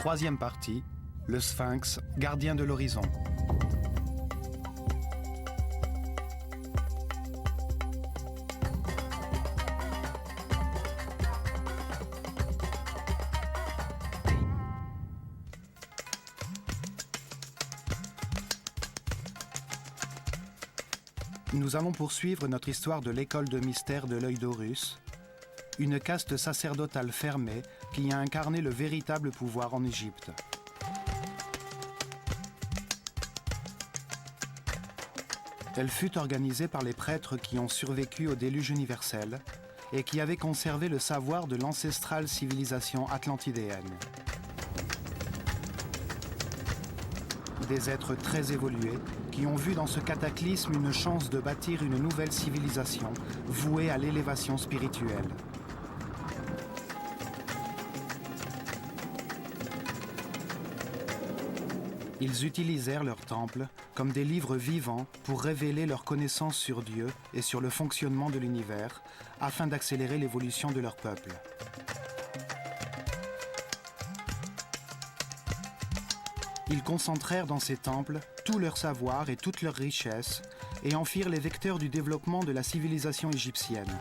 Troisième partie, le Sphinx, gardien de l'horizon. Nous allons poursuivre notre histoire de l'école de mystère de l'œil d'Horus, une caste sacerdotale fermée qui a incarné le véritable pouvoir en Égypte. Elle fut organisée par les prêtres qui ont survécu au déluge universel et qui avaient conservé le savoir de l'ancestrale civilisation atlantidéenne. Des êtres très évolués qui ont vu dans ce cataclysme une chance de bâtir une nouvelle civilisation vouée à l'élévation spirituelle. Ils utilisèrent leurs temples comme des livres vivants pour révéler leur connaissance sur Dieu et sur le fonctionnement de l'univers afin d'accélérer l'évolution de leur peuple. Ils concentrèrent dans ces temples tout leur savoir et toute leur richesse et en firent les vecteurs du développement de la civilisation égyptienne.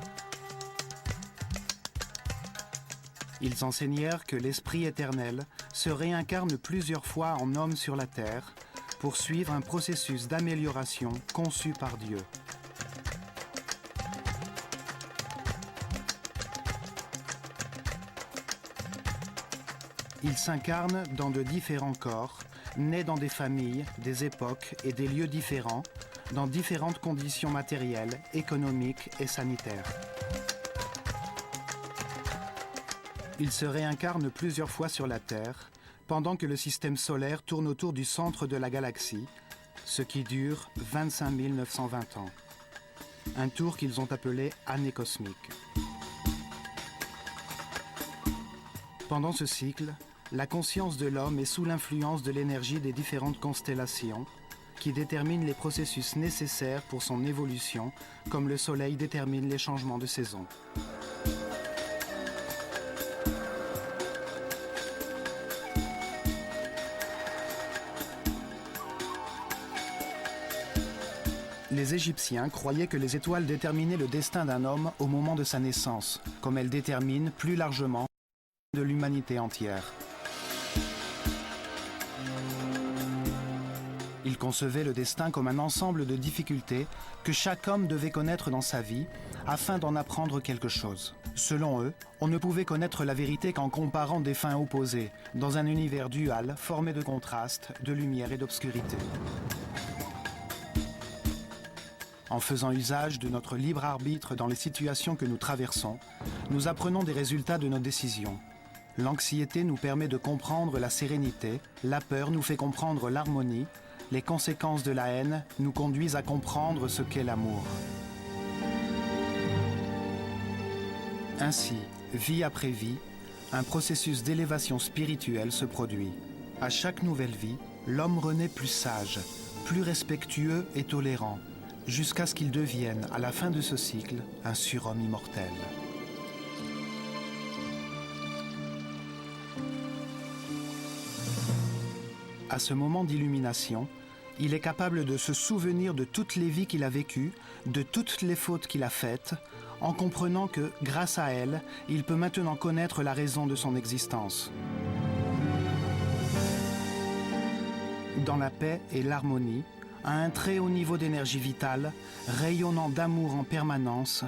Ils enseignèrent que l'Esprit éternel se réincarne plusieurs fois en homme sur la terre pour suivre un processus d'amélioration conçu par Dieu. Il s'incarne dans de différents corps, nés dans des familles, des époques et des lieux différents, dans différentes conditions matérielles, économiques et sanitaires. Il se réincarne plusieurs fois sur la Terre, pendant que le système solaire tourne autour du centre de la galaxie, ce qui dure 25 920 ans. Un tour qu'ils ont appelé année cosmique. Pendant ce cycle, la conscience de l'homme est sous l'influence de l'énergie des différentes constellations qui déterminent les processus nécessaires pour son évolution, comme le Soleil détermine les changements de saison. Les Égyptiens croyaient que les étoiles déterminaient le destin d'un homme au moment de sa naissance, comme elles déterminent plus largement de l'humanité entière. Ils concevaient le destin comme un ensemble de difficultés que chaque homme devait connaître dans sa vie afin d'en apprendre quelque chose. Selon eux, on ne pouvait connaître la vérité qu'en comparant des fins opposées, dans un univers dual formé de contrastes, de lumière et d'obscurité. En faisant usage de notre libre arbitre dans les situations que nous traversons, nous apprenons des résultats de nos décisions. L'anxiété nous permet de comprendre la sérénité, la peur nous fait comprendre l'harmonie, les conséquences de la haine nous conduisent à comprendre ce qu'est l'amour. Ainsi, vie après vie, un processus d'élévation spirituelle se produit. À chaque nouvelle vie, l'homme renaît plus sage, plus respectueux et tolérant, jusqu'à ce qu'il devienne, à la fin de ce cycle, un surhomme immortel. À ce moment d'illumination, il est capable de se souvenir de toutes les vies qu'il a vécues, de toutes les fautes qu'il a faites, en comprenant que, grâce à elles, il peut maintenant connaître la raison de son existence. Dans la paix et l'harmonie, à un très haut niveau d'énergie vitale, rayonnant d'amour en permanence,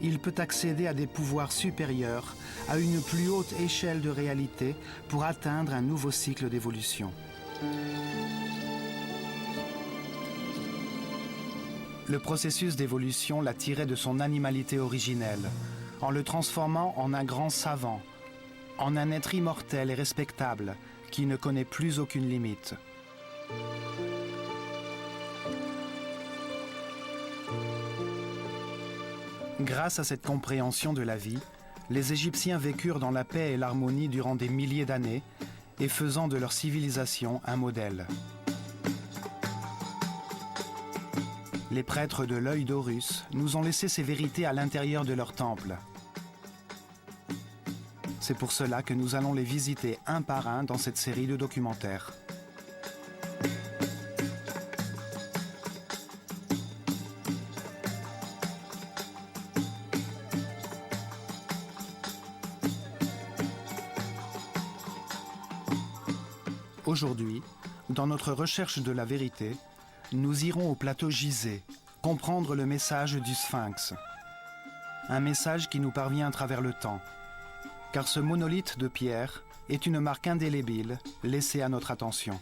il peut accéder à des pouvoirs supérieurs, à une plus haute échelle de réalité pour atteindre un nouveau cycle d'évolution. Le processus d'évolution l'a tiré de son animalité originelle, en le transformant en un grand savant, en un être immortel et respectable qui ne connaît plus aucune limite. Grâce à cette compréhension de la vie, les Égyptiens vécurent dans la paix et l'harmonie durant des milliers d'années et faisant de leur civilisation un modèle. Les prêtres de l'œil d'Horus nous ont laissé ces vérités à l'intérieur de leur temple. C'est pour cela que nous allons les visiter un par un dans cette série de documentaires. Aujourd'hui, dans notre recherche de la vérité, nous irons au plateau Gizeh, comprendre le message du Sphinx. Un message qui nous parvient à travers le temps. Car ce monolithe de pierre est une marque indélébile laissée à notre attention.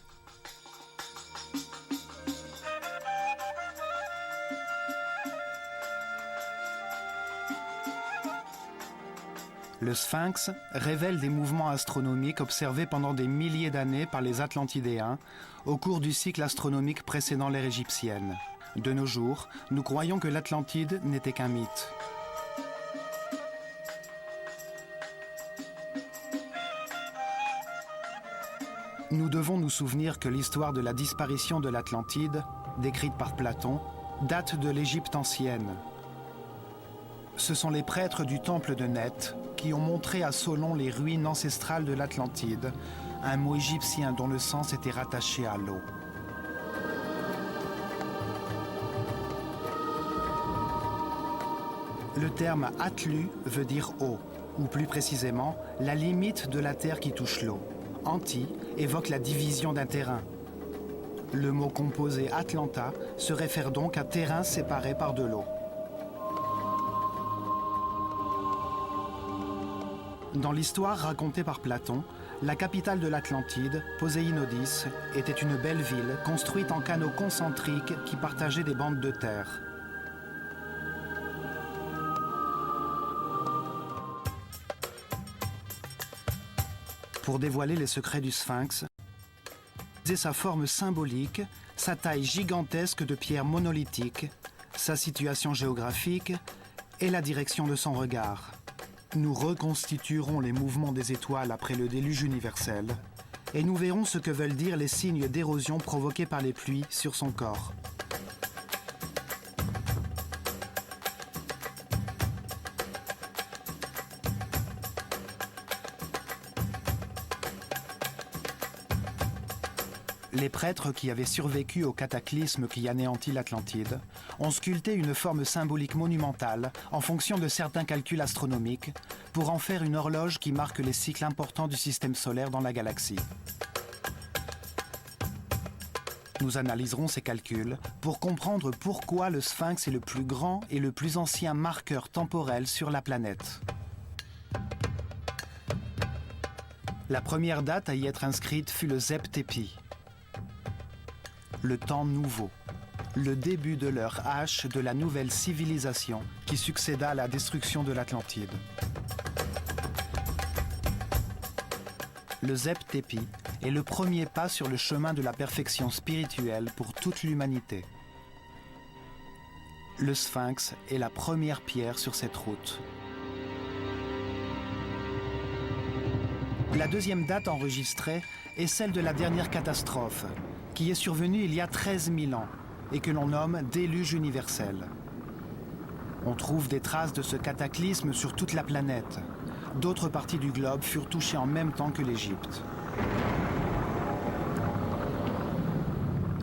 Le Sphinx révèle des mouvements astronomiques observés pendant des milliers d'années par les Atlantidéens au cours du cycle astronomique précédant l'ère égyptienne. De nos jours, nous croyons que l'Atlantide n'était qu'un mythe. Nous devons nous souvenir que l'histoire de la disparition de l'Atlantide, décrite par Platon, date de l'Égypte ancienne. Ce sont les prêtres du temple de Neth qui ont montré à Solon les ruines ancestrales de l'Atlantide, un mot égyptien dont le sens était rattaché à l'eau. Le terme Atlu veut dire eau, ou plus précisément, la limite de la terre qui touche l'eau. Anti évoque la division d'un terrain. Le mot composé Atlanta se réfère donc à terrain séparé par de l'eau. Dans l'histoire racontée par Platon, la capitale de l'Atlantide, Poséinodis, était une belle ville construite en canaux concentriques qui partageaient des bandes de terre. Pour dévoiler les secrets du Sphinx, sa forme symbolique, sa taille gigantesque de pierre monolithique, sa situation géographique et la direction de son regard. Nous reconstituerons les mouvements des étoiles après le déluge universel et nous verrons ce que veulent dire les signes d'érosion provoqués par les pluies sur son corps. Les prêtres qui avaient survécu au cataclysme qui anéantit l'Atlantide ont sculpté une forme symbolique monumentale en fonction de certains calculs astronomiques pour en faire une horloge qui marque les cycles importants du système solaire dans la galaxie. Nous analyserons ces calculs pour comprendre pourquoi le Sphinx est le plus grand et le plus ancien marqueur temporel sur la planète. La première date à y être inscrite fut le Zep Tepi. Le temps nouveau, le début de l'heure H de la nouvelle civilisation qui succéda à la destruction de l'Atlantide. Le Zep Tepi est le premier pas sur le chemin de la perfection spirituelle pour toute l'humanité. Le Sphinx est la première pierre sur cette route. La deuxième date enregistrée est celle de la dernière catastrophe, qui est survenue il y a 13 000 ans et que l'on nomme déluge universel. On trouve des traces de ce cataclysme sur toute la planète. D'autres parties du globe furent touchées en même temps que l'Égypte.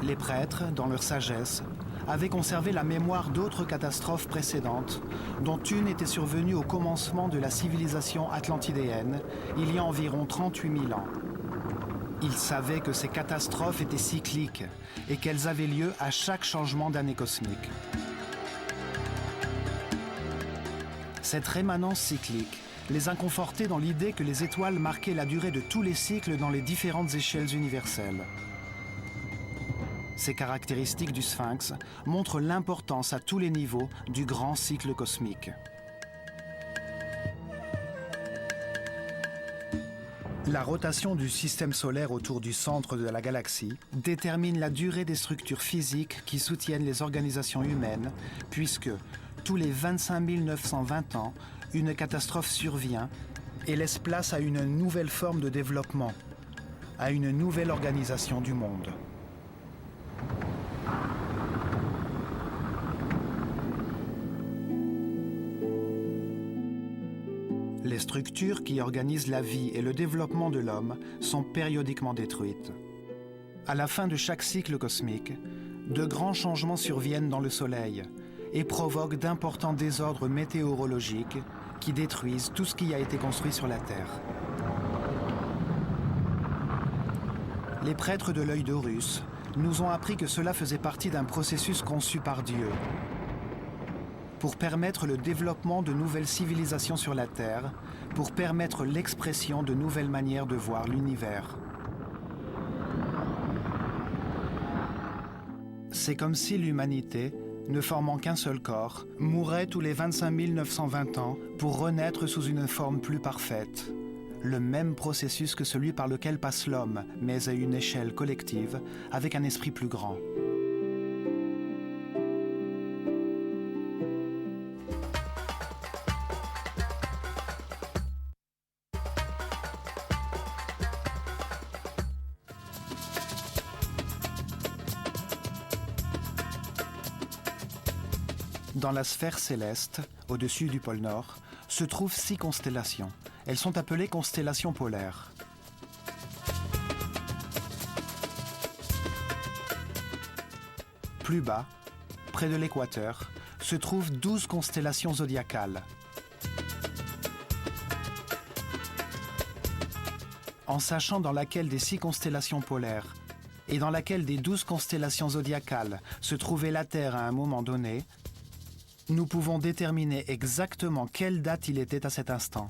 Les prêtres, dans leur sagesse, avaient conservé la mémoire d'autres catastrophes précédentes, dont une était survenue au commencement de la civilisation atlantidéenne, il y a environ 38 000 ans. Ils savaient que ces catastrophes étaient cycliques et qu'elles avaient lieu à chaque changement d'année cosmique. Cette rémanence cyclique les a confortés dans l'idée que les étoiles marquaient la durée de tous les cycles dans les différentes échelles universelles. Ces caractéristiques du Sphinx montrent l'importance à tous les niveaux du grand cycle cosmique. La rotation du système solaire autour du centre de la galaxie détermine la durée des structures physiques qui soutiennent les organisations humaines, puisque tous les 25 920 ans, une catastrophe survient et laisse place à une nouvelle forme de développement, à une nouvelle organisation du monde. Les structures qui organisent la vie et le développement de l'homme sont périodiquement détruites. À la fin de chaque cycle cosmique, de grands changements surviennent dans le Soleil et provoquent d'importants désordres météorologiques qui détruisent tout ce qui a été construit sur la Terre. Les prêtres de l'œil d'Horus nous ont appris que cela faisait partie d'un processus conçu par Dieu pour permettre le développement de nouvelles civilisations sur la Terre, pour permettre l'expression de nouvelles manières de voir l'univers. C'est comme si l'humanité, ne formant qu'un seul corps, mourait tous les 25 920 ans pour renaître sous une forme plus parfaite. Le même processus que celui par lequel passe l'homme, mais à une échelle collective, avec un esprit plus grand. Dans la sphère céleste, au-dessus du pôle Nord, se trouvent 6 constellations. Elles sont appelées constellations polaires. Plus bas, près de l'équateur, se trouvent 12 constellations zodiacales. En sachant dans laquelle des 6 constellations polaires et dans laquelle des 12 constellations zodiacales se trouvait la Terre à un moment donné, nous pouvons déterminer exactement quelle date il était à cet instant.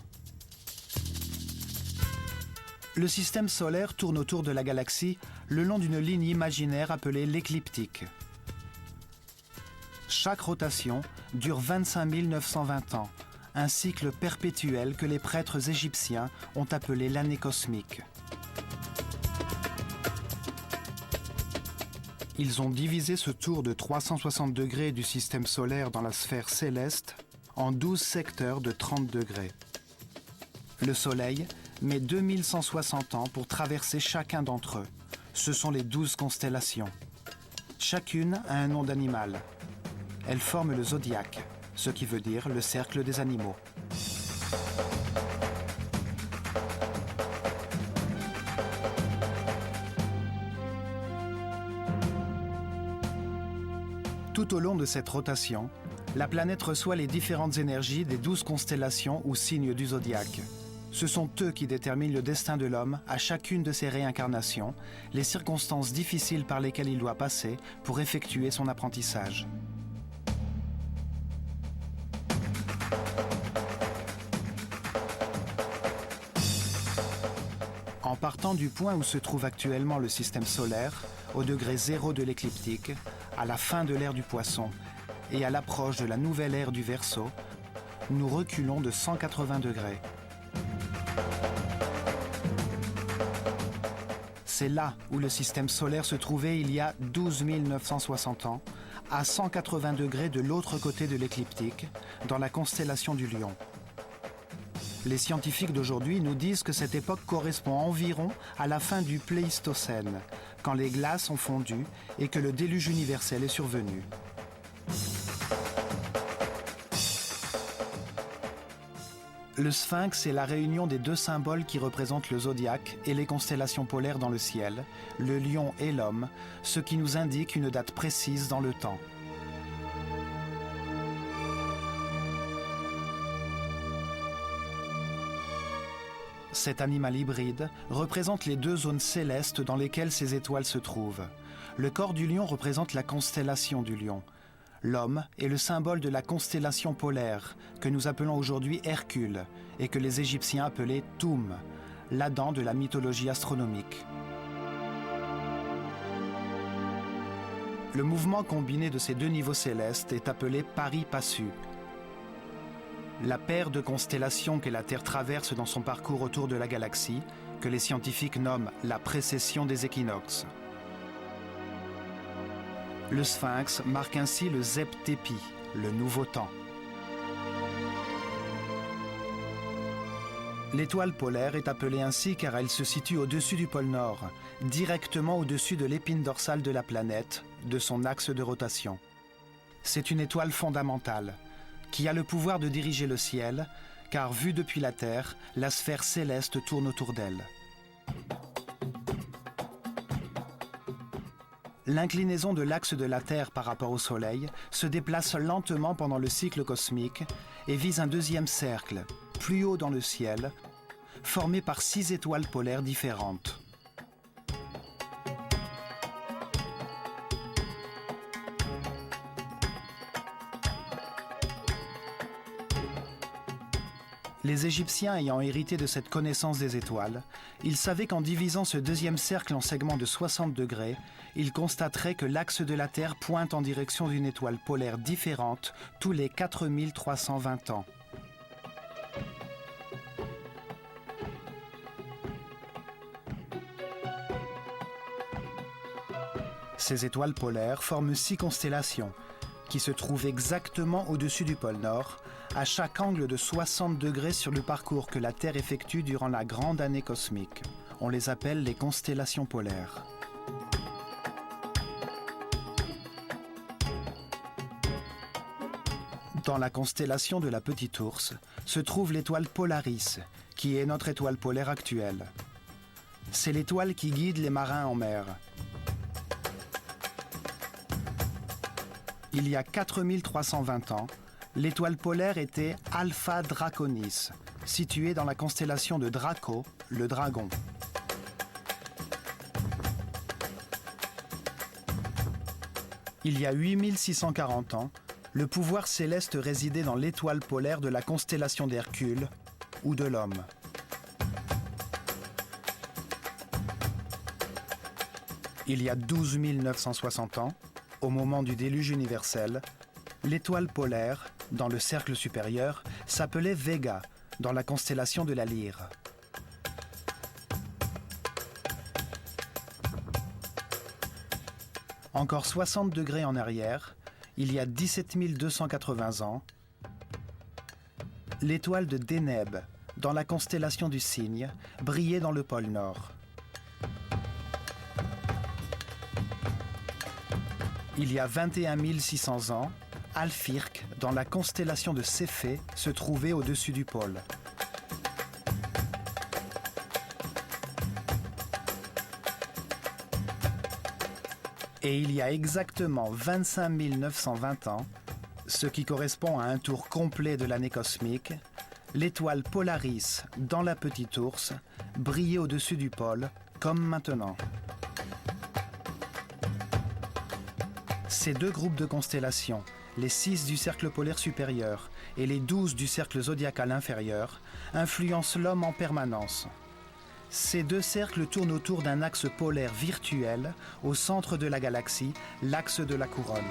Le système solaire tourne autour de la galaxie le long d'une ligne imaginaire appelée l'écliptique. Chaque rotation dure 25 920 ans, un cycle perpétuel que les prêtres égyptiens ont appelé l'année cosmique. Ils ont divisé ce tour de 360 degrés du système solaire dans la sphère céleste en 12 secteurs de 30 degrés. Le Soleil met 2160 ans pour traverser chacun d'entre eux. Ce sont les 12 constellations. Chacune a un nom d'animal. Elles forment le zodiaque, ce qui veut dire le cercle des animaux. Tout au long de cette rotation, la planète reçoit les différentes énergies des 12 constellations ou signes du zodiaque. Ce sont eux qui déterminent le destin de l'homme à chacune de ses réincarnations, les circonstances difficiles par lesquelles il doit passer pour effectuer son apprentissage. En partant du point où se trouve actuellement le système solaire, au degré 0 de l'écliptique, à la fin de l'ère du Poisson et à l'approche de la nouvelle ère du Verseau, nous reculons de 180 degrés. C'est là où le système solaire se trouvait il y a 12 960 ans, à 180 degrés de l'autre côté de l'écliptique, dans la constellation du Lion. Les scientifiques d'aujourd'hui nous disent que cette époque correspond environ à la fin du Pléistocène, quand les glaces ont fondu et que le déluge universel est survenu. Le sphinx est la réunion des 2 symboles qui représentent le zodiaque et les constellations polaires dans le ciel, le lion et l'homme, ce qui nous indique une date précise dans le temps. Cet animal hybride représente les 2 zones célestes dans lesquelles ces étoiles se trouvent. Le corps du lion représente la constellation du lion. L'homme est le symbole de la constellation polaire, que nous appelons aujourd'hui Hercule, et que les Égyptiens appelaient Toum, l'Adam de la mythologie astronomique. Le mouvement combiné de ces 2 niveaux célestes est appelé pari-passu. La paire de constellations que la Terre traverse dans son parcours autour de la galaxie, que les scientifiques nomment la précession des équinoxes. Le sphinx marque ainsi le Zep-Tepi, le nouveau temps. L'étoile polaire est appelée ainsi car elle se situe au-dessus du pôle Nord, directement au-dessus de l'épine dorsale de la planète, de son axe de rotation. C'est une étoile fondamentale, qui a le pouvoir de diriger le ciel, car vue depuis la Terre, la sphère céleste tourne autour d'elle. L'inclinaison de l'axe de la Terre par rapport au Soleil se déplace lentement pendant le cycle cosmique et vise un deuxième cercle, plus haut dans le ciel, formé par 6 étoiles polaires différentes. Les Égyptiens ayant hérité de cette connaissance des étoiles, ils savaient qu'en divisant ce deuxième cercle en segments de 60 degrés, ils constateraient que l'axe de la Terre pointe en direction d'une étoile polaire différente tous les 4320 ans. Ces étoiles polaires forment 6 constellations, qui se trouvent exactement au-dessus du pôle Nord, à chaque angle de 60 degrés sur le parcours que la Terre effectue durant la grande année cosmique. On les appelle les constellations polaires. Dans la constellation de la Petite Ourse se trouve l'étoile Polaris, qui est notre étoile polaire actuelle. C'est l'étoile qui guide les marins en mer. Il y a 4320 ans, l'étoile polaire était Alpha Draconis, située dans la constellation de Draco, le dragon. Il y a 8640 ans, le pouvoir céleste résidait dans l'étoile polaire de la constellation d'Hercule ou de l'Homme. Il y a 12 960 ans, au moment du déluge universel, l'étoile polaire, dans le cercle supérieur, s'appelait Vega, dans la constellation de la Lyre. Encore 60 degrés en arrière, il y a 17 280 ans, l'étoile de Deneb, dans la constellation du Cygne, brillait dans le pôle Nord. Il y a 21 600 ans, Alphyrque, dans la constellation de Céphée, se trouvait au-dessus du pôle. Et il y a exactement 25 920 ans, ce qui correspond à un tour complet de l'année cosmique, l'étoile Polaris, dans la Petite Ourse, brillait au-dessus du pôle, comme maintenant. Ces deux groupes de constellations, les 6 du cercle polaire supérieur et les 12 du cercle zodiacal inférieur, influencent l'homme en permanence. Ces deux cercles tournent autour d'un axe polaire virtuel au centre de la galaxie, l'axe de la couronne.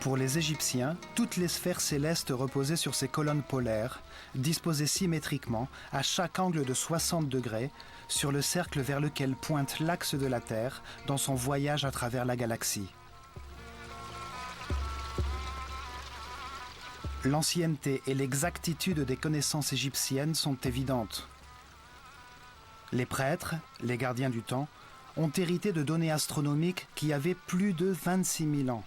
Pour les Égyptiens, toutes les sphères célestes reposaient sur ces colonnes polaires, disposées symétriquement à chaque angle de 60 degrés, sur le cercle vers lequel pointe l'axe de la Terre dans son voyage à travers la galaxie. L'ancienneté et l'exactitude des connaissances égyptiennes sont évidentes. Les prêtres, les gardiens du temps, ont hérité de données astronomiques qui avaient plus de 26 000 ans.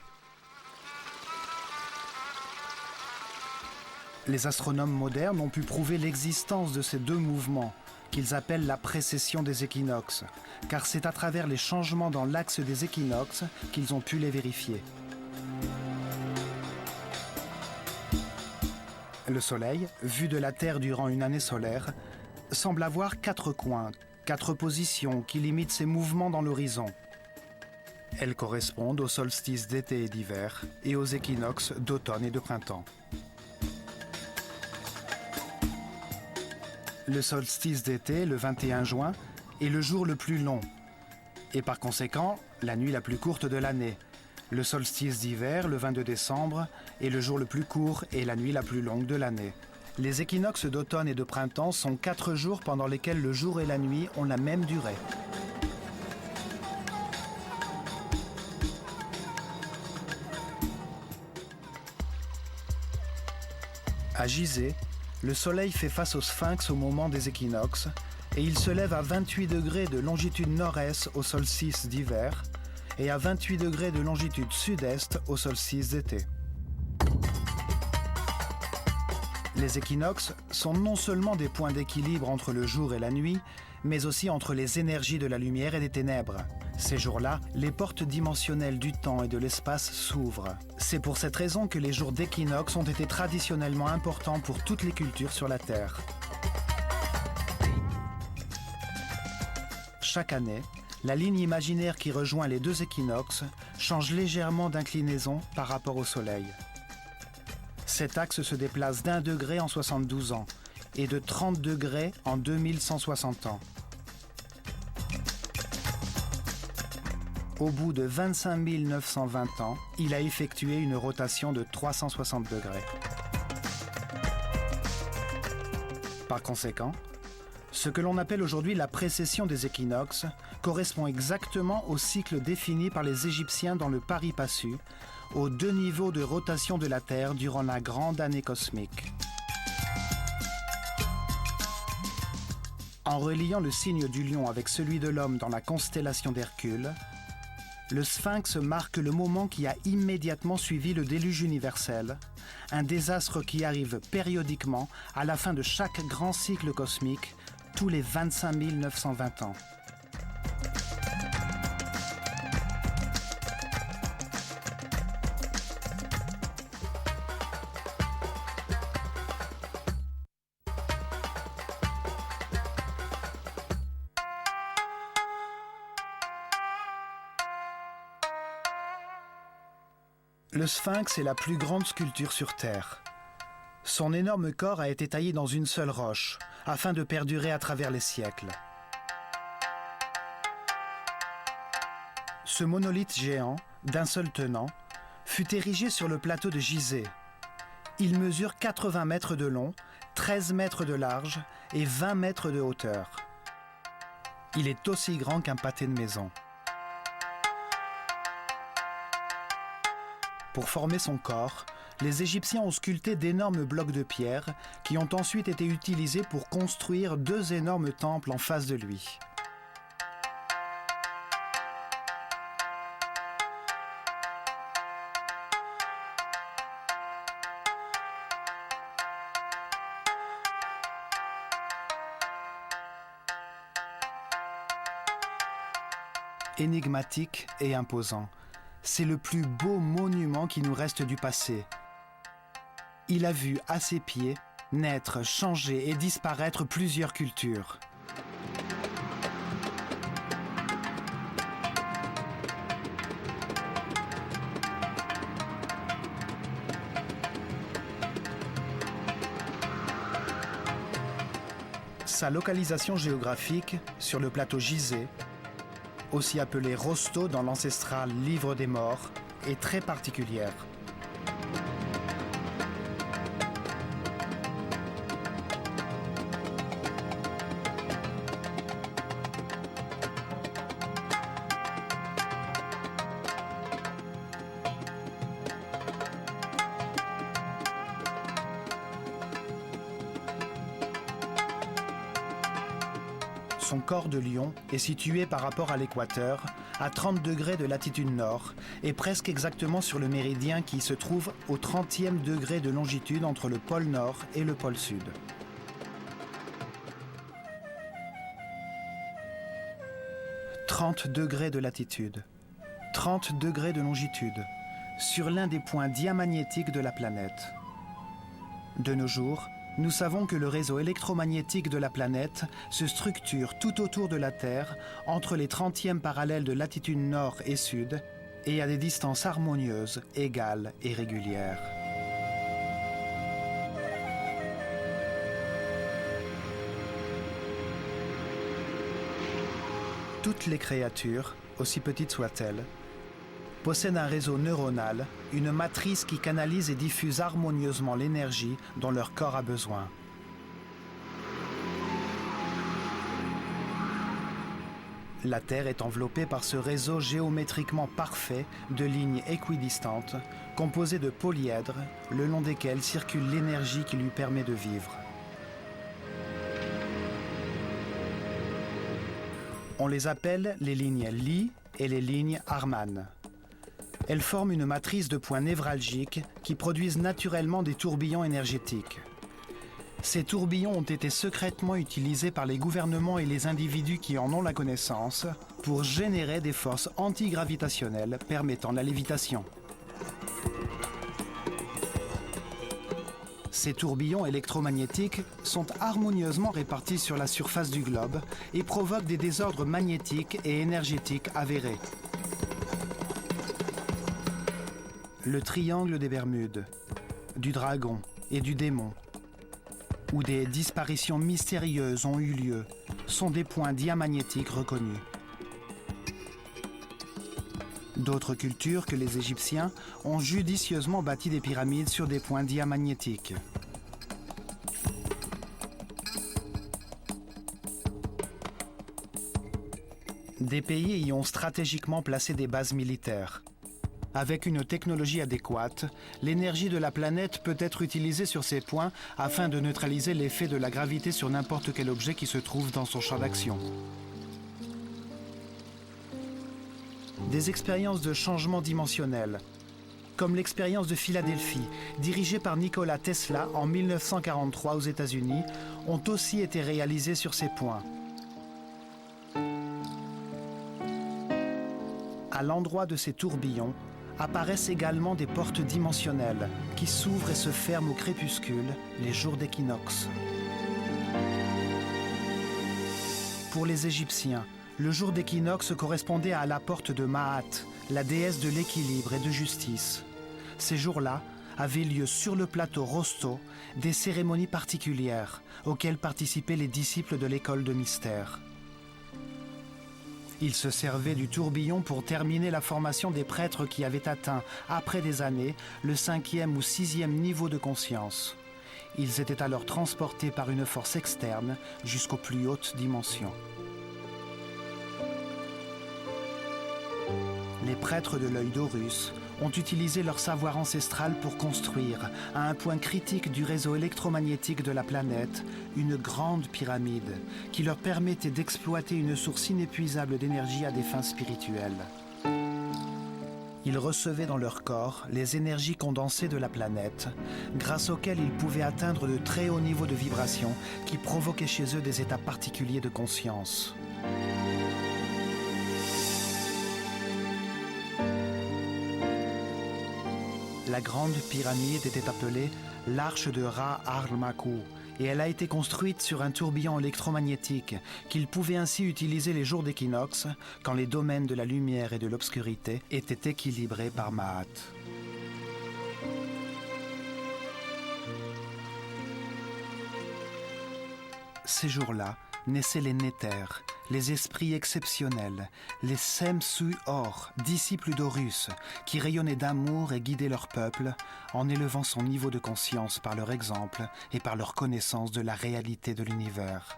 Les astronomes modernes ont pu prouver l'existence de ces deux mouvements, qu'ils appellent la précession des équinoxes, car c'est à travers les changements dans l'axe des équinoxes qu'ils ont pu les vérifier. Le Soleil, vu de la Terre durant une année solaire, semble avoir 4 coins, 4 positions qui limitent ses mouvements dans l'horizon. Elles correspondent aux solstices d'été et d'hiver et aux équinoxes d'automne et de printemps. Le solstice d'été, le 21 juin, est le jour le plus long et par conséquent la nuit la plus courte de l'année. Le solstice d'hiver, le 22 décembre, est le jour le plus court et la nuit la plus longue de l'année. Les équinoxes d'automne et de printemps sont 4 jours pendant lesquels le jour et la nuit ont la même durée. À Gizeh, le Soleil fait face au Sphinx au moment des équinoxes et il se lève à 28 degrés de longitude nord-est au solstice d'hiver et à 28 degrés de longitude sud-est au solstice d'été. Les équinoxes sont non seulement des points d'équilibre entre le jour et la nuit, mais aussi entre les énergies de la lumière et des ténèbres. Ces jours-là, les portes dimensionnelles du temps et de l'espace s'ouvrent. C'est pour cette raison que les jours d'équinoxe ont été traditionnellement importants pour toutes les cultures sur la Terre. Chaque année, la ligne imaginaire qui rejoint les deux équinoxes change légèrement d'inclinaison par rapport au Soleil. Cet axe se déplace d'1 degré en 72 ans et de 30 degrés en 2160 ans. Au bout de 25 920 ans, il a effectué une rotation de 360 degrés. Par conséquent, ce que l'on appelle aujourd'hui la précession des équinoxes correspond exactement au cycle défini par les Égyptiens dans le pari-passu, aux 2 niveaux de rotation de la Terre durant la grande année cosmique. En reliant le signe du lion avec celui de l'homme dans la constellation d'Hercule, le Sphinx marque le moment qui a immédiatement suivi le déluge universel, un désastre qui arrive périodiquement à la fin de chaque grand cycle cosmique, tous les 25 920 ans. Le Sphinx est la plus grande sculpture sur Terre. Son énorme corps a été taillé dans une seule roche, afin de perdurer à travers les siècles. Ce monolithe géant, d'un seul tenant, fut érigé sur le plateau de Gizeh. Il mesure 80 mètres de long, 13 mètres de large et 20 mètres de hauteur. Il est aussi grand qu'un pâté de maison. Pour former son corps, les Égyptiens ont sculpté d'énormes blocs de pierre qui ont ensuite été utilisés pour construire 2 énormes temples en face de lui. Énigmatique et imposant, c'est le plus beau monument qui nous reste du passé. Il a vu à ses pieds naître, changer et disparaître plusieurs cultures. Sa localisation géographique sur le plateau Gizeh, aussi appelé Rosto dans l'ancestral Livre des Morts, est très particulière. Son corps de lion est situé par rapport à l'équateur, à 30 degrés de latitude nord, et presque exactement sur le méridien qui se trouve au 30e degré de longitude entre le pôle nord et le pôle sud. « 30 degrés de latitude, 30 degrés de longitude, sur l'un des points diamagnétiques de la planète. De nos jours, nous savons que le réseau électromagnétique de la planète se structure tout autour de la Terre, entre les 30e parallèles de latitude nord et sud, et à des distances harmonieuses, égales et régulières. Toutes les créatures, aussi petites soient-elles, possèdent un réseau neuronal, une matrice qui canalise et diffuse harmonieusement l'énergie dont leur corps a besoin. La Terre est enveloppée par ce réseau géométriquement parfait de lignes équidistantes, composées de polyèdres, le long desquels circule l'énergie qui lui permet de vivre. On les appelle les lignes Li et les lignes Harman. Elles forment une matrice de points névralgiques qui produisent naturellement des tourbillons énergétiques. Ces tourbillons ont été secrètement utilisés par les gouvernements et les individus qui en ont la connaissance pour générer des forces antigravitationnelles permettant la lévitation. Ces tourbillons électromagnétiques sont harmonieusement répartis sur la surface du globe et provoquent des désordres magnétiques et énergétiques avérés. Le triangle des Bermudes, du dragon et du démon, où des disparitions mystérieuses ont eu lieu, sont des points diamagnétiques reconnus. D'autres cultures que les Égyptiens ont judicieusement bâti des pyramides sur des points diamagnétiques. Des pays y ont stratégiquement placé des bases militaires. Avec une technologie adéquate, l'énergie de la planète peut être utilisée sur ces points afin de neutraliser l'effet de la gravité sur n'importe quel objet qui se trouve dans son champ d'action. Des expériences de changement dimensionnel, comme l'expérience de Philadelphie, dirigée par Nikola Tesla en 1943 aux États-Unis, ont aussi été réalisées sur ces points. À l'endroit de ces tourbillons, apparaissent également des portes dimensionnelles qui s'ouvrent et se ferment au crépuscule les jours d'équinoxe. Pour les Égyptiens, le jour d'équinoxe correspondait à la porte de Maat, la déesse de l'équilibre et de justice. Ces jours-là avaient lieu sur le plateau Rosto des cérémonies particulières auxquelles participaient les disciples de l'école de mystère. Ils se servaient du tourbillon pour terminer la formation des prêtres qui avaient atteint, après des années, le 5e ou 6e niveau de conscience. Ils étaient alors transportés par une force externe jusqu'aux plus hautes dimensions. Les prêtres de l'œil d'Horus ont utilisé leur savoir ancestral pour construire, à un point critique du réseau électromagnétique de la planète, une grande pyramide qui leur permettait d'exploiter une source inépuisable d'énergie à des fins spirituelles. Ils recevaient dans leur corps les énergies condensées de la planète, grâce auxquelles ils pouvaient atteindre de très hauts niveaux de vibration qui provoquaient chez eux des états particuliers de conscience. La grande pyramide était appelée l'Arche de Ra-Armakou et elle a été construite sur un tourbillon électromagnétique qu'ils pouvaient ainsi utiliser les jours d'équinoxe quand les domaines de la lumière et de l'obscurité étaient équilibrés par Maat. Ces jours-là naissaient les Néthers, les esprits exceptionnels, les Semsu-Or, disciples d'Horus, qui rayonnaient d'amour et guidaient leur peuple en élevant son niveau de conscience par leur exemple et par leur connaissance de la réalité de l'univers.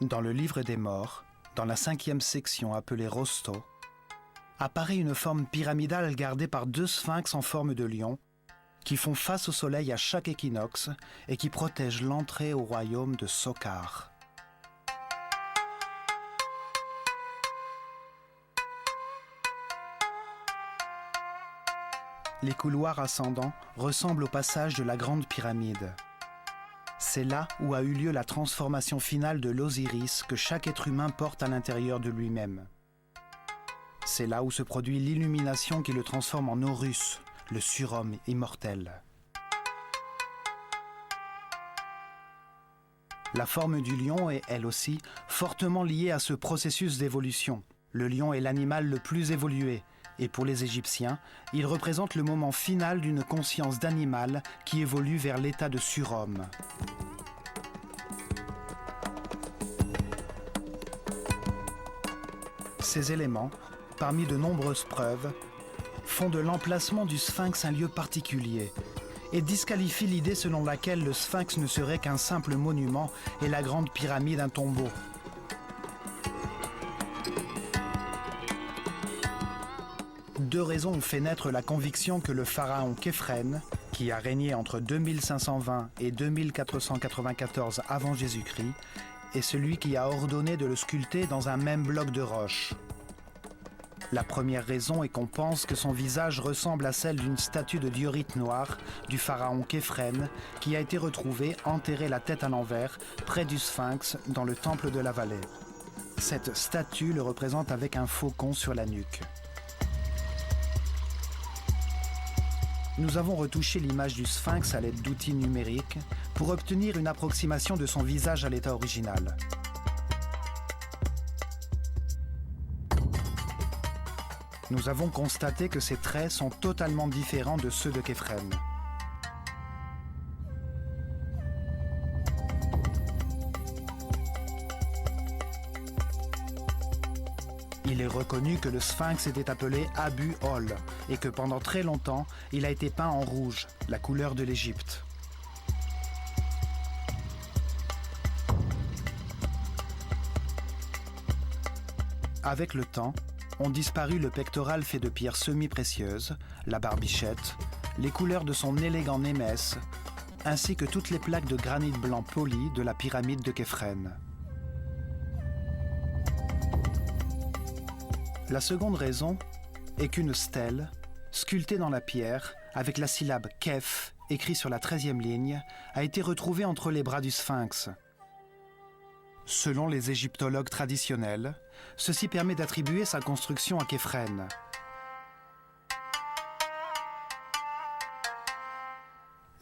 Dans le livre des morts, dans la 5e section appelée Rosto, apparaît une forme pyramidale gardée par 2 sphinx en forme de lion qui font face au soleil à chaque équinoxe et qui protègent l'entrée au royaume de Sokar. Les couloirs ascendants ressemblent au passage de la grande pyramide. C'est là où a eu lieu la transformation finale de l'Osiris que chaque être humain porte à l'intérieur de lui-même. C'est là où se produit l'illumination qui le transforme en Horus, le surhomme immortel. La forme du lion est, elle aussi, fortement liée à ce processus d'évolution. Le lion est l'animal le plus évolué, et pour les Égyptiens, il représente le moment final d'une conscience d'animal qui évolue vers l'état de surhomme. Ces éléments, parmi de nombreuses preuves, font de l'emplacement du sphinx un lieu particulier et disqualifient l'idée selon laquelle le sphinx ne serait qu'un simple monument et la grande pyramide un tombeau. Deux raisons ont fait naître la conviction que le pharaon Képhren qui a régné entre 2520 et 2494 avant Jésus-Christ, est celui qui a ordonné de le sculpter dans un même bloc de roche. La première raison est qu'on pense que son visage ressemble à celle d'une statue de diorite noire du pharaon Képhren qui a été retrouvée enterrée la tête à l'envers près du Sphinx dans le temple de la vallée. Cette statue le représente avec un faucon sur la nuque. Nous avons retouché l'image du Sphinx à l'aide d'outils numériques pour obtenir une approximation de son visage à l'état original. Nous avons constaté que ses traits sont totalement différents de ceux de Képhren. Il est reconnu que le Sphinx était appelé Abu-Ol et que pendant très longtemps, il a été peint en rouge, la couleur de l'Égypte. Avec le temps, ont disparu le pectoral fait de pierres semi-précieuses, la barbichette, les couleurs de son élégant némès, ainsi que toutes les plaques de granit blanc poli de la pyramide de Képhren. La seconde raison est qu'une stèle, sculptée dans la pierre, avec la syllabe Kef, écrit sur la 13e ligne, a été retrouvée entre les bras du Sphinx. Selon les égyptologues traditionnels, ceci permet d'attribuer sa construction à Képhren.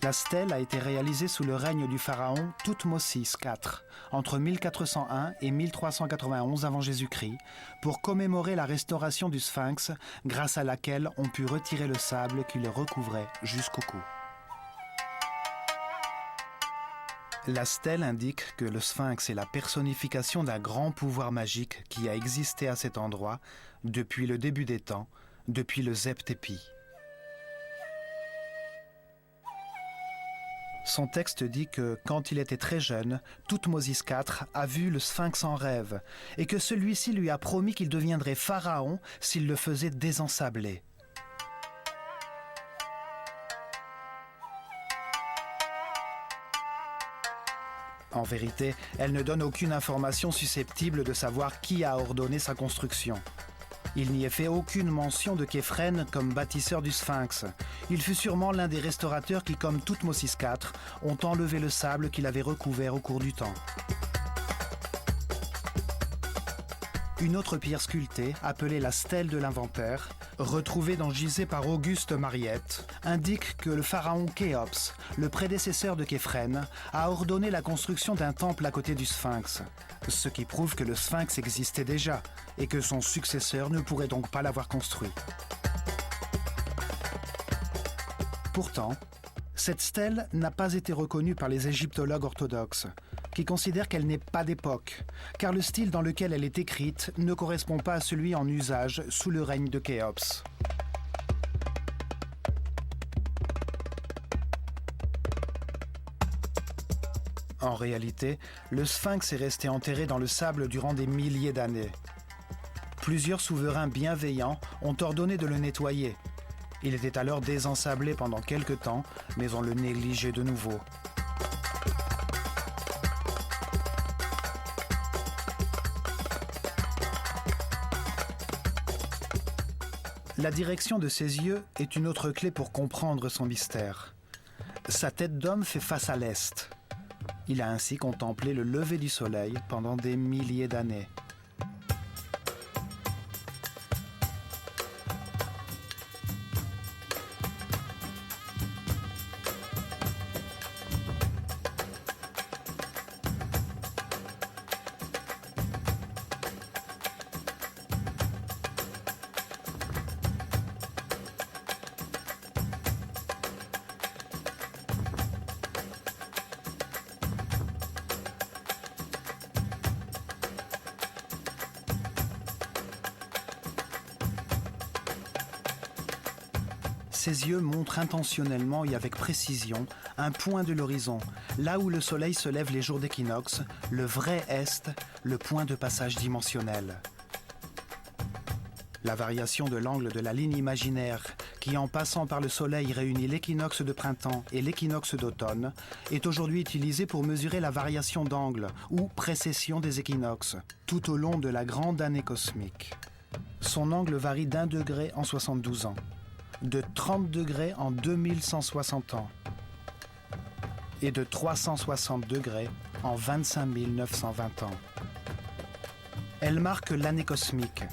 La stèle a été réalisée sous le règne du pharaon Thoutmôsis IV, entre 1401 et 1391 avant Jésus-Christ, pour commémorer la restauration du Sphinx, grâce à laquelle on put retirer le sable qui le recouvrait jusqu'au cou. La stèle indique que le Sphinx est la personnification d'un grand pouvoir magique qui a existé à cet endroit depuis le début des temps, depuis le Zep-Tépi. Son texte dit que, quand il était très jeune, Thoutmôsis IV a vu le Sphinx en rêve et que celui-ci lui a promis qu'il deviendrait pharaon s'il le faisait désensabler. En vérité, elle ne donne aucune information susceptible de savoir qui a ordonné sa construction. Il n'y est fait aucune mention de Képhren comme bâtisseur du Sphinx. Il fut sûrement l'un des restaurateurs qui, comme Thoutmôsis IV, ont enlevé le sable qu'il avait recouvert au cours du temps. Une autre pierre sculptée, appelée la stèle de l'inventaire, retrouvée dans Gizeh par Auguste Mariette, indique que le pharaon Khéops, le prédécesseur de Képhren, a ordonné la construction d'un temple à côté du Sphinx, ce qui prouve que le Sphinx existait déjà et que son successeur ne pourrait donc pas l'avoir construit. Pourtant, cette stèle n'a pas été reconnue par les égyptologues orthodoxes, qui considèrent qu'elle n'est pas d'époque, car le style dans lequel elle est écrite ne correspond pas à celui en usage sous le règne de Khéops. En réalité, le Sphinx est resté enterré dans le sable durant des milliers d'années. Plusieurs souverains bienveillants ont ordonné de le nettoyer. Il était alors désensablé pendant quelque temps, mais on le négligeait de nouveau. La direction de ses yeux est une autre clé pour comprendre son mystère. Sa tête d'homme fait face à l'est. Il a ainsi contemplé le lever du soleil pendant des milliers d'années. Ses yeux montrent intentionnellement et avec précision un point de l'horizon, là où le soleil se lève les jours d'équinoxe, le vrai est, le point de passage dimensionnel. La variation de l'angle de la ligne imaginaire, qui en passant par le Soleil réunit l'équinoxe de printemps et l'équinoxe d'automne, est aujourd'hui utilisée pour mesurer la variation d'angle ou précession des équinoxes, tout au long de la grande année cosmique. Son angle varie d'1 degré en 72 ans, de 30 degrés en 2160 ans et de 360 degrés en 25 920 ans. Elle marque l'année cosmique,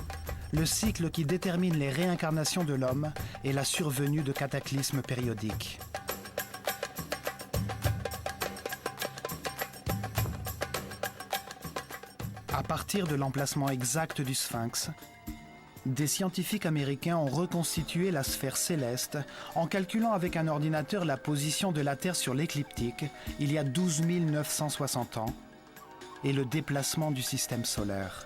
le cycle qui détermine les réincarnations de l'homme et la survenue de cataclysmes périodiques. À partir de l'emplacement exact du Sphinx, des scientifiques américains ont reconstitué la sphère céleste en calculant avec un ordinateur la position de la Terre sur l'écliptique il y a 12 960 ans et le déplacement du système solaire.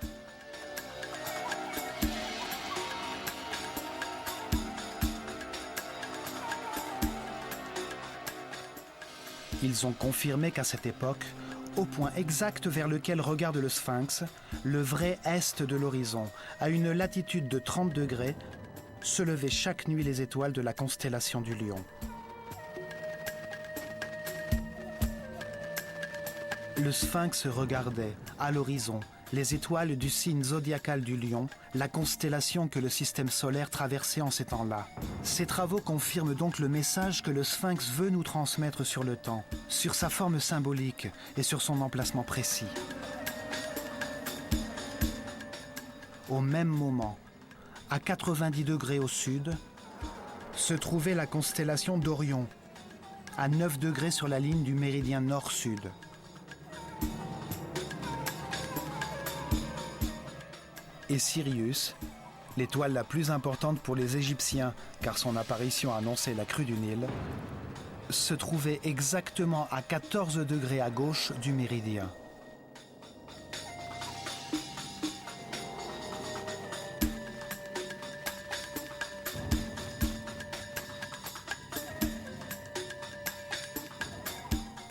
Ils ont confirmé qu'à cette époque, au point exact vers lequel regarde le Sphinx, le vrai est de l'horizon, à une latitude de 30 degrés, se levaient chaque nuit les étoiles de la constellation du Lion. Le Sphinx regardait, à l'horizon, les étoiles du signe zodiacal du Lion, la constellation que le système solaire traversait en ces temps-là. Ces travaux confirment donc le message que le Sphinx veut nous transmettre sur le temps, sur sa forme symbolique et sur son emplacement précis. Au même moment, à 90 degrés au sud, se trouvait la constellation d'Orion, à 9 degrés sur la ligne du méridien nord-sud. Et Sirius, l'étoile la plus importante pour les Égyptiens, car son apparition annonçait la crue du Nil, se trouvait exactement à 14 degrés à gauche du méridien.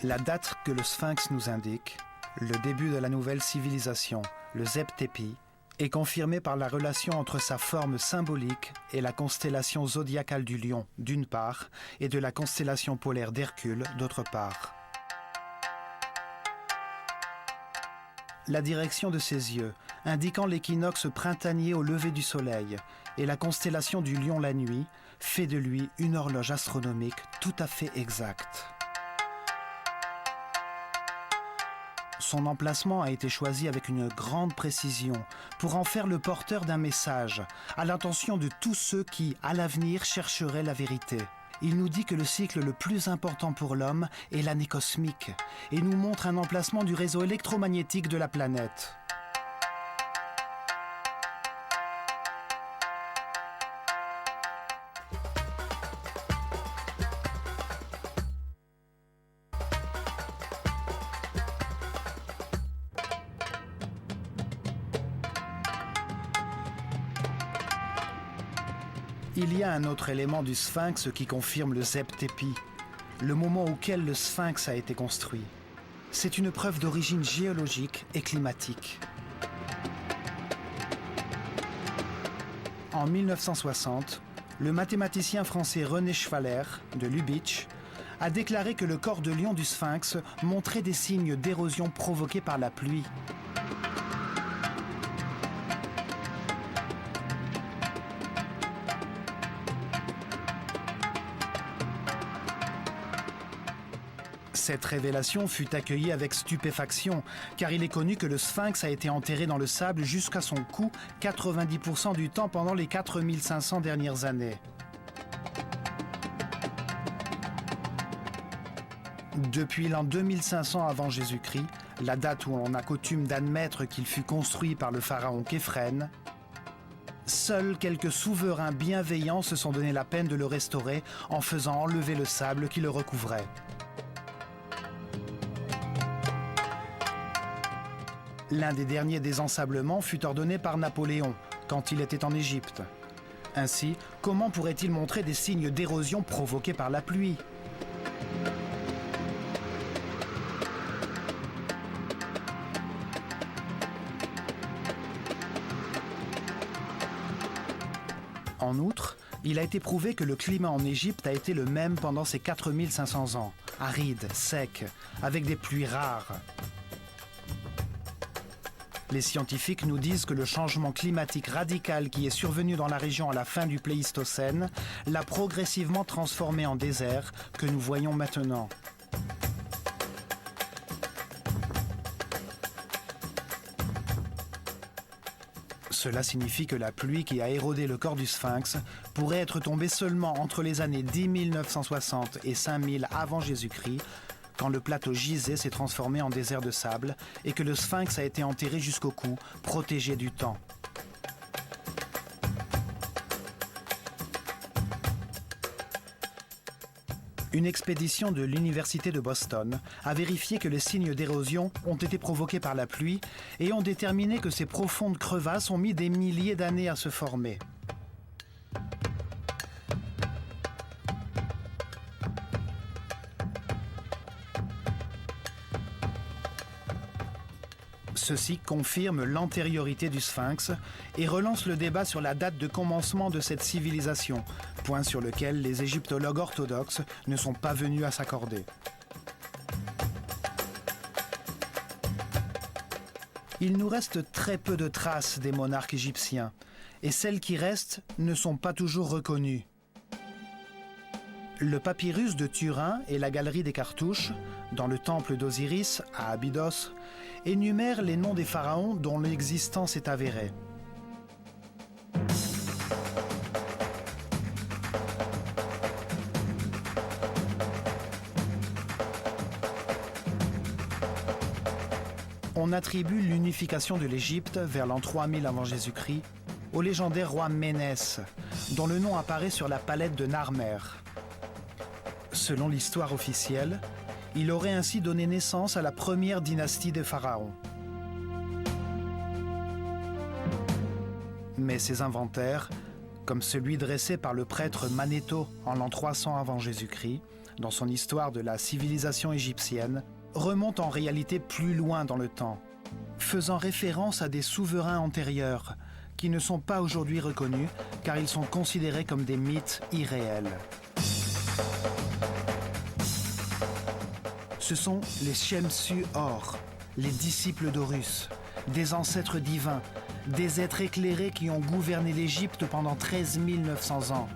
La date que le Sphinx nous indique, le début de la nouvelle civilisation, le Zeb Tepi, est confirmée par la relation entre sa forme symbolique et la constellation zodiacale du Lion, d'une part, et de la constellation polaire d'Hercule, d'autre part. La direction de ses yeux, indiquant l'équinoxe printanier au lever du soleil, et la constellation du Lion la nuit, fait de lui une horloge astronomique tout à fait exacte. Son emplacement a été choisi avec une grande précision pour en faire le porteur d'un message à l'intention de tous ceux qui, à l'avenir, chercheraient la vérité. Il nous dit que le cycle le plus important pour l'homme est l'année cosmique et nous montre un emplacement du réseau électromagnétique de la planète. Il y a un autre élément du Sphinx qui confirme le Zeb Tepi, le moment auquel le Sphinx a été construit. C'est une preuve d'origine géologique et climatique. En 1960, le mathématicien français René Schwaller, de Lubitsch, a déclaré que le corps de lion du Sphinx montrait des signes d'érosion provoqués par la pluie. Cette révélation fut accueillie avec stupéfaction, car il est connu que le Sphinx a été enterré dans le sable jusqu'à son cou 90% du temps pendant les 4500 dernières années. Depuis l'an 2500 avant Jésus-Christ, la date où on a coutume d'admettre qu'il fut construit par le pharaon Képhren, seuls quelques souverains bienveillants se sont donné la peine de le restaurer en faisant enlever le sable qui le recouvrait. L'un des derniers désensablements fut ordonné par Napoléon, quand il était en Égypte. Ainsi, comment pourrait-il montrer des signes d'érosion provoqués par la pluie ? En outre, il a été prouvé que le climat en Égypte a été le même pendant ces 4500 ans, aride, sec, avec des pluies rares. Les scientifiques nous disent que le changement climatique radical qui est survenu dans la région à la fin du Pléistocène l'a progressivement transformé en désert que nous voyons maintenant. Cela signifie que la pluie qui a érodé le corps du Sphinx pourrait être tombée seulement entre les années 10 960 et 5000 avant Jésus-Christ, quand le plateau gisé s'est transformé en désert de sable et que le Sphinx a été enterré jusqu'au cou, protégé du temps. Une expédition de l'Université de Boston a vérifié que les signes d'érosion ont été provoqués par la pluie et ont déterminé que ces profondes crevasses ont mis des milliers d'années à se former. Ceci confirme l'antériorité du Sphinx et relance le débat sur la date de commencement de cette civilisation, point sur lequel les égyptologues orthodoxes ne sont pas venus à s'accorder. Il nous reste très peu de traces des monarques égyptiens, et celles qui restent ne sont pas toujours reconnues. Le papyrus de Turin et la galerie des cartouches, dans le temple d'Osiris, à Abydos, énumèrent les noms des pharaons dont l'existence est avérée. On attribue l'unification de l'Égypte vers l'an 3000 avant Jésus-Christ au légendaire roi Ménès, dont le nom apparaît sur la palette de Narmer. Selon l'histoire officielle, il aurait ainsi donné naissance à la première dynastie des pharaons. Mais ces inventaires, comme celui dressé par le prêtre Manetho en l'an 300 avant Jésus-Christ, dans son histoire de la civilisation égyptienne, remontent en réalité plus loin dans le temps, faisant référence à des souverains antérieurs qui ne sont pas aujourd'hui reconnus car ils sont considérés comme des mythes irréels. Ce sont les Shemsu-Hor, les disciples d'Horus, des ancêtres divins, des êtres éclairés qui ont gouverné l'Égypte pendant 13 900 ans.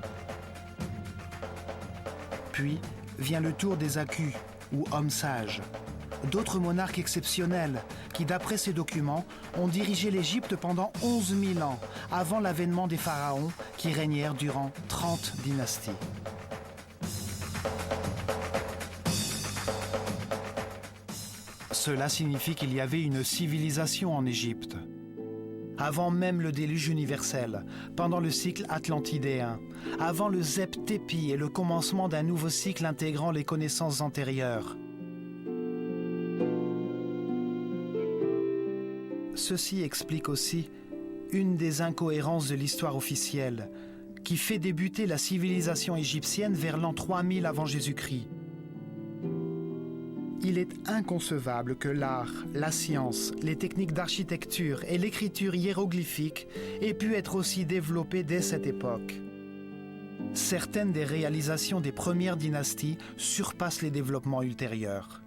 Puis vient le tour des Akus, ou hommes sages, d'autres monarques exceptionnels qui, d'après ces documents, ont dirigé l'Égypte pendant 11 000 ans, avant l'avènement des pharaons qui régnèrent durant 30 dynasties. Cela signifie qu'il y avait une civilisation en Égypte. Avant même le déluge universel, pendant le cycle atlantidéen, avant le Zep-Tépi et le commencement d'un nouveau cycle intégrant les connaissances antérieures. Ceci explique aussi une des incohérences de l'histoire officielle, qui fait débuter la civilisation égyptienne vers l'an 3000 avant Jésus-Christ. Il est inconcevable que l'art, la science, les techniques d'architecture et l'écriture hiéroglyphique aient pu être aussi développées dès cette époque. Certaines des réalisations des premières dynasties surpassent les développements ultérieurs.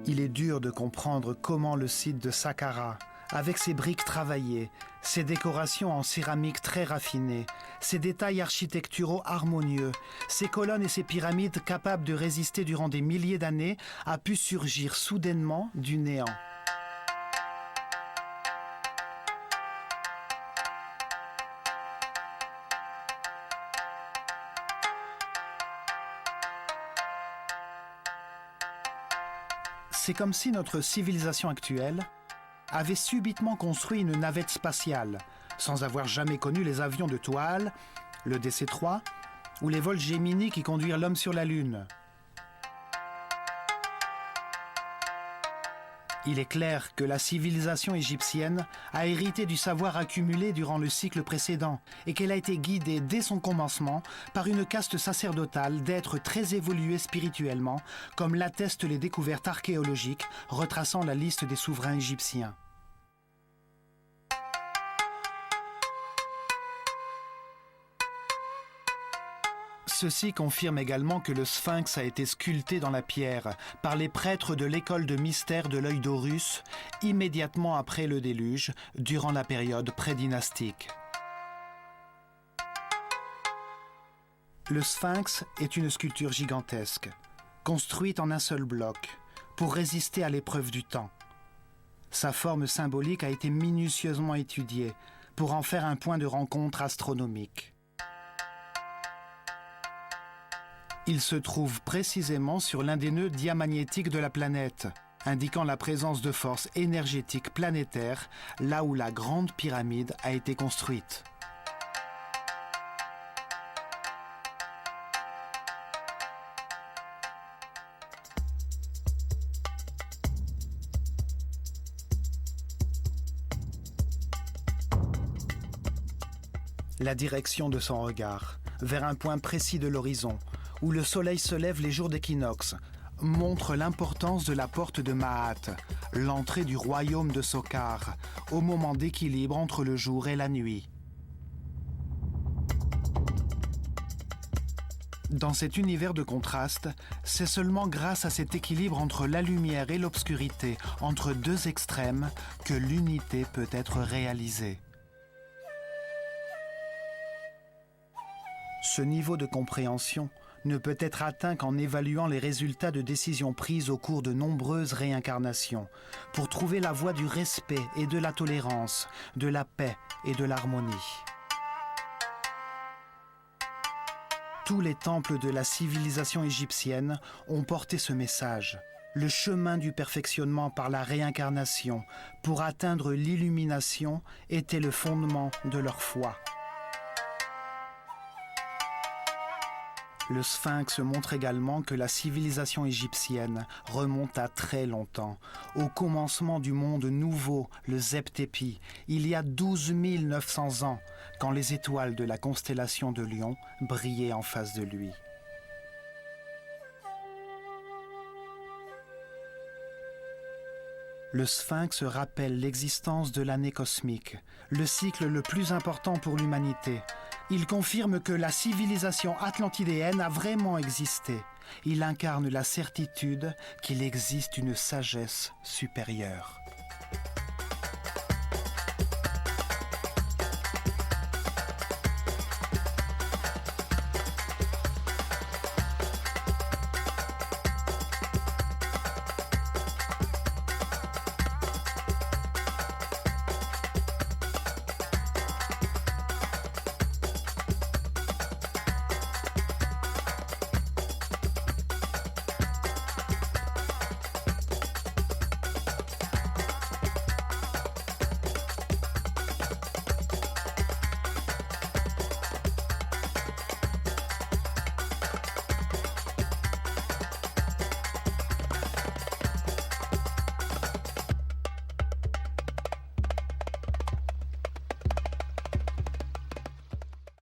Il est dur de comprendre comment le site de Saqqara, avec ses briques travaillées, ses décorations en céramique très raffinées, ses détails architecturaux harmonieux, ses colonnes et ses pyramides capables de résister durant des milliers d'années, a pu surgir soudainement du néant. C'est comme si notre civilisation actuelle avait subitement construit une navette spatiale, sans avoir jamais connu les avions de toile, le DC-3 ou les vols Gemini qui conduisent l'homme sur la Lune. Il est clair que la civilisation égyptienne a hérité du savoir accumulé durant le cycle précédent et qu'elle a été guidée dès son commencement par une caste sacerdotale d'êtres très évolués spirituellement, comme l'attestent les découvertes archéologiques retraçant la liste des souverains égyptiens. Ceci confirme également que le sphinx a été sculpté dans la pierre par les prêtres de l'école de mystère de l'œil d'Horus immédiatement après le déluge, durant la période prédynastique. Le sphinx est une sculpture gigantesque, construite en un seul bloc, pour résister à l'épreuve du temps. Sa forme symbolique a été minutieusement étudiée pour en faire un point de rencontre astronomique. Il se trouve précisément sur l'un des nœuds diamagnétiques de la planète, indiquant la présence de forces énergétiques planétaires là où la Grande Pyramide a été construite. La direction de son regard, vers un point précis de l'horizon, où le soleil se lève les jours d'équinoxe, montre l'importance de la porte de Maat, l'entrée du royaume de Sokar, au moment d'équilibre entre le jour et la nuit. Dans cet univers de contraste, c'est seulement grâce à cet équilibre entre la lumière et l'obscurité, entre deux extrêmes, que l'unité peut être réalisée. Ce niveau de compréhension ne peut être atteint qu'en évaluant les résultats de décisions prises au cours de nombreuses réincarnations, pour trouver la voie du respect et de la tolérance, de la paix et de l'harmonie. Tous les temples de la civilisation égyptienne ont porté ce message, le chemin du perfectionnement par la réincarnation pour atteindre l'illumination était le fondement de leur foi. Le sphinx montre également que la civilisation égyptienne remonte à très longtemps, au commencement du monde nouveau, le Zep-Tepi, il y a 12 900 ans, quand les étoiles de la constellation de Lion brillaient en face de lui. Le sphinx rappelle l'existence de l'année cosmique, le cycle le plus important pour l'humanité. Il confirme que la civilisation atlantidéenne a vraiment existé. Il incarne la certitude qu'il existe une sagesse supérieure.